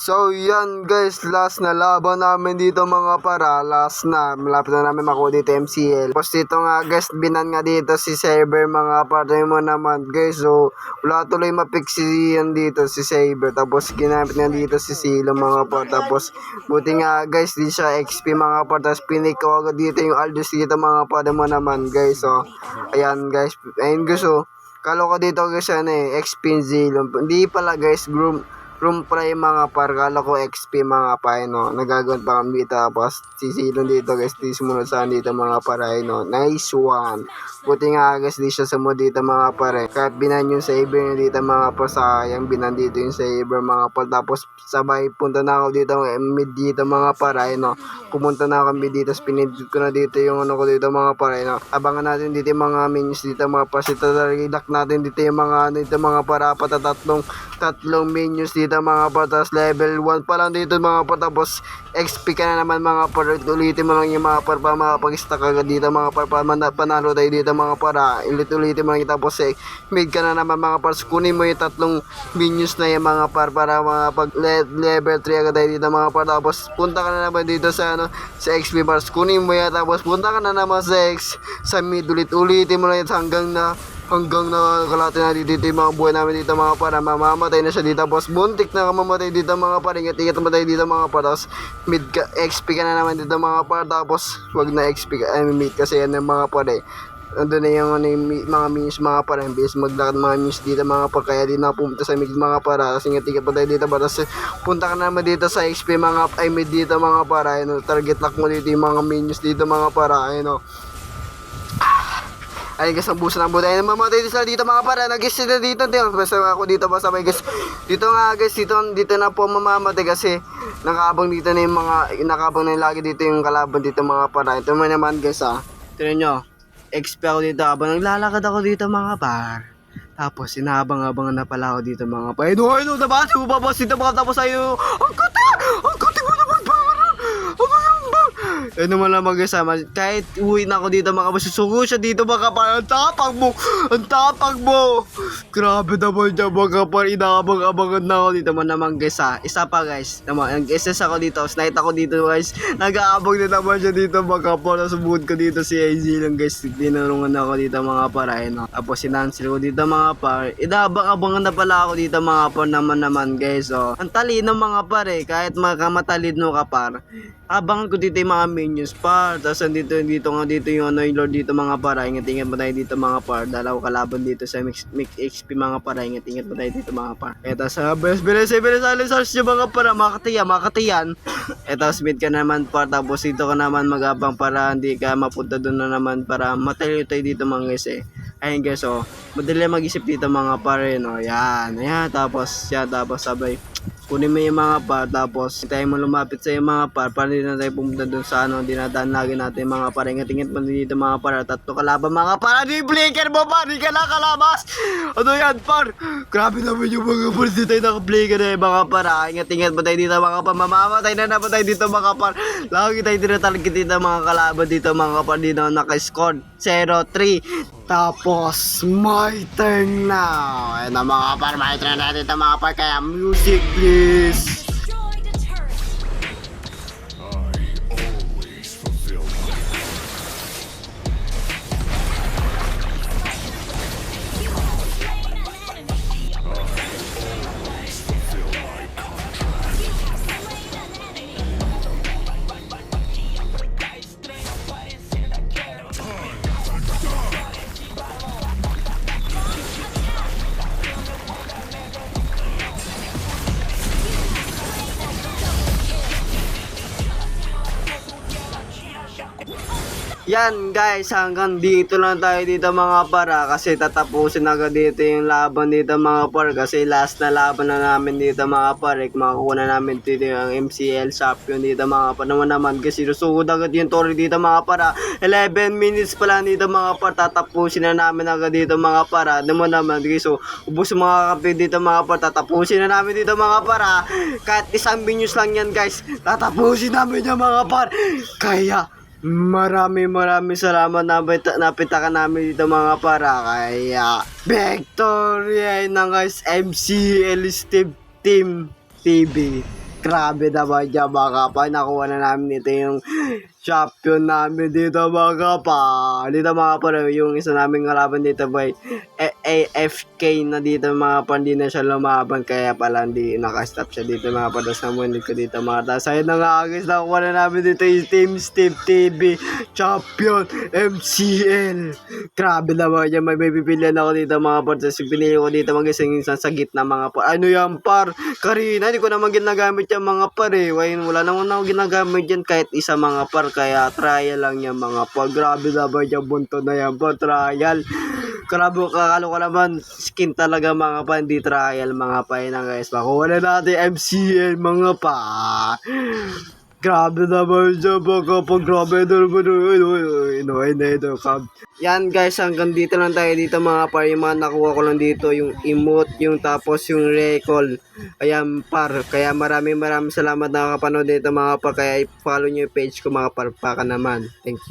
So yan guys, last na laban namin dito mga para. Last na, malapit na namin makuha dito MCL. Tapos dito nga guys, binan nga dito si Saber mga partner mo naman guys. So wala tuloy mapick si yan dito si Saber. Tapos ginamit nga dito si Silo mga part. Tapos buti nga guys, di siya XP mga part. Tapos pinik ko agad dito yung Aldous dito mga partner mo naman guys. So ayan guys, ayun guys. So kalo ko dito guys yan XP Zilo. Hindi pala guys, room prime mga par, kala ko XP mga pa, no, nagagawin pa kami tapos sisilong dito guys, di sumunod saan dito mga paray, no, nice one. Buti nga guys, di siya sumunod dito mga pare, kahit binan yung saber nyo dito mga par, sayang binan dito yung saber mga par. Tapos sabay punta na ako dito mid dito mga paray, no, pumunta na kami dito, pinindit ko na dito yung ano ko dito mga paray, no, abangan natin dito yung mga minions dito mga par, sitarilak natin dito yung mga ano dito mga para tatlong minions dito mga par. Tapos level 1 pa lang dito mga par, tapos XP ka na naman mga par, ulitin mo lang yung mga par para makapag-stack agad dito mga par, para panalo tayo dito mga para, ulitin mo lang yung tapos mid ka na naman mga par, kunin mo yung tatlong minions na yung mga par para makapag level 3 agad tayo dito mga par. Tapos punta ka na naman dito sa ano, sa XP bars, kunin mo yan, tapos punta ka na naman sa mid, ulitin mo lang yan hanggang nakalati na dito yung mga buhay namin dito mga para, mamamatay na siya dito. Tapos buntik na kamamatay dito mga para, ingat matay dito mga para. Tapos mid ka, XP ka na naman dito mga para. Tapos wag na XP ka, mid kasi yan yung mga para andun na yung, mga minions mga para, imbis maglakad mga minions dito mga para, kaya di na pumunta sa mid mga para. Tapos ingat pa tayo dito para. Tapos punta ka naman dito sa XP mga mid dito mga para, target lock mo dito yung mga minions dito mga para, ay guys, ang busa ng buday na mamatay dito mga para, nag-guess sila dito, basta ako dito basta may guys dito nga guys, dito na po mamamatay kasi nakaabang dito na yung mga, nakaabang na yung lagi dito yung kalaban dito mga para. Ito mo naman guys tignan nyo, XP ako dito habang naglalakad ako dito mga par. Tapos inaabang-abangan na pala ako dito mga par. Ano diba, sumabas dito mga, tapos ayo ang kati mo naman par, ano man lang magkasama, kahit uwi na ako dito mga masusuko siya dito mga kapar, ang tapag mo, grabe naman dyan mga kapar, inaabang-abangan na ako dito man naman guys isa pa guys, naman, SS ako dito, snipe ako dito guys, nag-aabang na naman siya dito mga kapar, nasubod ko dito si AZ lang guys, dinarungan ako dito mga par, tapos sinansil ko dito mga par, inaabang-abangan na pala ako dito mga par naman guys, ang talino mga par kahit matalino ka par, abangan ko dito yung mga minions par. Tapos dito yung ano, yung lord dito mga para, ingat mo tayo dito mga par, dalaw kalaban dito sa mix XP mga para, ingat mo tayo dito mga par. Eto sa bilis alis yung mga para, makatiyan. Eto smith ka naman par, tapos dito ka naman magabang para hindi ka mapunta doon na naman para matalino tayo dito mga guys ayun guys madali mag-isip dito mga par yan tapos sabay kunin mo yung mga par, tapos hintayin mo lumapit sa yung mga par para hindi na tayo pumunta dun sa ano, dinadaan lagi natin mga par. Ingat mo dito mga par, tatlo kalaban mga par, ano yung blinker mo par, hindi ka nakalabas, ano yan par, grabe naman yung mga par, dito tayo naka-blinker mga par, ingat mo tayo dito mga par, mamamatay na naman tayo dito mga par, lagi tayo tinatarget dito mga kalaban dito mga par, dito naka-score 0-3. Tapos, my turn now. Ayun na mga par, my turn natin ito mga par. Kaya music please. Yan guys, hanggang dito lang tayo dito mga para, kasi tatapusin agad dito yung laban dito mga par, kasi last na laban na namin dito mga par, makakuha na namin dito yung MCL champion dito mga par naman kasi susugod agad yung story dito mga para, 11 minutes pa lang dito mga par, tatapusin na namin agad dito mga para naman guys. So ubos mga kape dito mga par, tatapusin na namin dito mga para, kahit isang minutes lang yan guys, tatapusin namin yung mga par. Kaya maraming salamat na napitakan namin dito mga para, kaya victory na guys, MCL Steve Team TV. Grabe naman dyan mga kapal. Nakuha na namin ito yung champion namin dito mga kapal. Dito mga kapal, yung isa naming kalaban dito boy, AFK na dito mga kapal. Hindi na siya lumaban. Kaya pala hindi nakastop siya dito mga kapal. Tapos namunid ko dito mga kapal. Sayang na nga guys. Nakuha na namin dito yung Team Steve TV Champion MCL. Grabe naman dyan. May pipilian ako dito mga kapal. Tapos pinili ko dito mag-isang sa gitna mga kapal. Ano yan par? Karina, hindi ko naman ginagamit yung mga par eh. Wala naman ako ginagamit yan kahit isa mga par. Kaya trial lang yan mga par. Grabe naman yung bunto na yan par. Trial. Grabe, kakalo ka naman. Skin talaga mga pa. Hindi trial mga pa. Yan guys. Makuha na natin MCL mga pa. Grabe naman siya mga kapag grabe naman. Yan guys, hanggang dito lang tayo dito mga par. Yung mga nakuha ko lang dito, yung emote, yung tapos yung recall. Ayan par. Kaya maraming salamat na nakapanood dito mga par. Kaya i-follow nyo yung page ko mga par. Paka naman. Thank you.